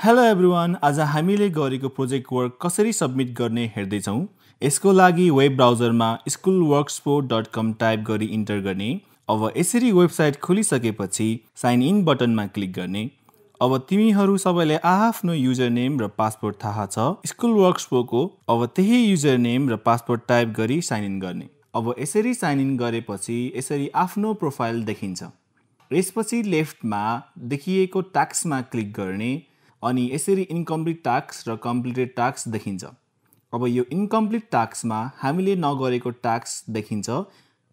Hello everyone, आज हामीले गरेको प्रोजेक्ट वर्क कसरी सबमिट गर्ने हेर्दै छौं। यसको लागि वेब ब्राउजरमा schoolworkspro.com टाइप गरी इन्टर गर्ने। अब यसरी वेबसाइट खोलिसकेपछि साइन इन बटनमा क्लिक गर्ने। अब तिमीहरू सबैले आफ्नो युजर नेम र पासवर्ड थाहा छ स्कुलवर्क्सप्रो को। अब त्यही युजर नेम र पासवर्ड टाइप गरी साइन इन गर्ने। अब यसरी साइन इन गरेपछि यसरी आफ्नो प्रोफाइल देखिन्छ। यसपछि लेफ्टमा देखिएको टास्कमा क्लिक गर्ने अनि यसरी इन्कम्प्लिट टास्क र कम्प्लिटेड टास्क देखिन्छ। अब यो इन्कम्प्लिट टास्कमा हामीले नगरेको टास्क देखिन्छ।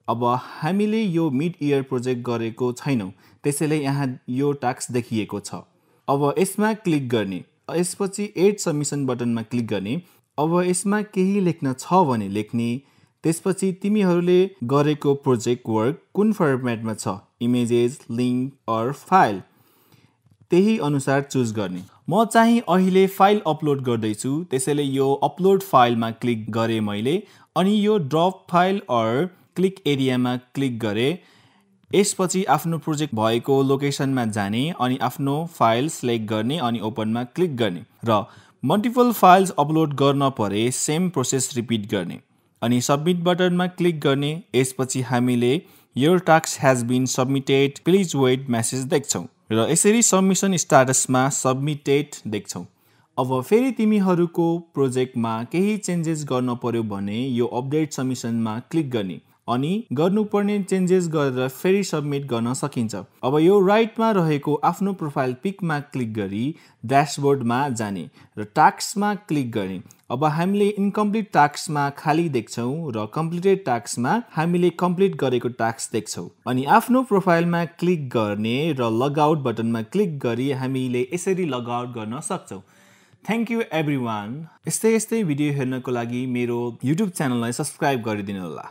अब हामीले यो मिड इयर प्रोजेक्ट गरेको छैनौं, त्यसैले यहाँ यो टास्क देखिएको छ। अब यसमा क्लिक गर्ने। यसपछि एड सबमिसन बटनमा क्लिक गर्ने। अब यसमा केही लेख्न छ भने लेख्ने। त्यसपछि तिमीहरूले गरेको प्रोजेक्ट वर्क कुन फर्मेटमा छ, इमेजेस, लिंक अर फाइल, त्यही अनुसार चुज गर्ने। म चाहिँ अहिले फाइल अपलोड गर्दैछु, त्यसैले यो अपलोड फाइलमा क्लिक गरे मैले अनि यो ड्रप फाइल अर क्लिक एरियामा क्लिक गरे। यसपछि आफ्नो प्रोजेक्ट भएको लोकेसनमा जाने अनि आफ्नो फाइल सिलेक्ट गर्ने अनि ओपनमा क्लिक गर्ने र मल्टिपल फाइल्स अपलोड गर्न परे सेम प्रोसेस रिपिट गर्ने अनि सबमिट बटनमा क्लिक गर्ने। यसपछि हामीले your task has been submitted, please wait message देख्छौं र यसरी सबमिसन स्ट्याटसमा सबमिटेड देख्छौं। अब फेरि तिमीहरूको प्रोजेक्टमा केही चेन्जेस गर्न पर्यो भने यो अपडेट सबमिसनमा क्लिक गर्ने अनि गर्नुपर्ने चेन्जेस गरेर फेरि सबमिट गर्न सकिन्छ। अब यो राइटमा रहेको आफ्नो प्रोफाइल पिकमा क्लिक गरी ड्याशबोर्डमा जाने र टास्कमा क्लिक गर्ने। अब हामीले इन्कम्प्लिट टास्कमा खाली देख्छौं र कम्प्लिटेड टास्कमा हामीले कम्प्लिट गरेको टास्क देख्छौं अनि आफ्नो प्रोफाइलमा क्लिक गर्ने र लगआउट बटनमा क्लिक गरी हामीले यसरी लगआउट गर्न सक्छौं। Thank you everyone. यस्तै भिडियो हेर्नको लागि मेरो युट्युब च्यानललाई सब्स्क्राइब गरिदिनु होला।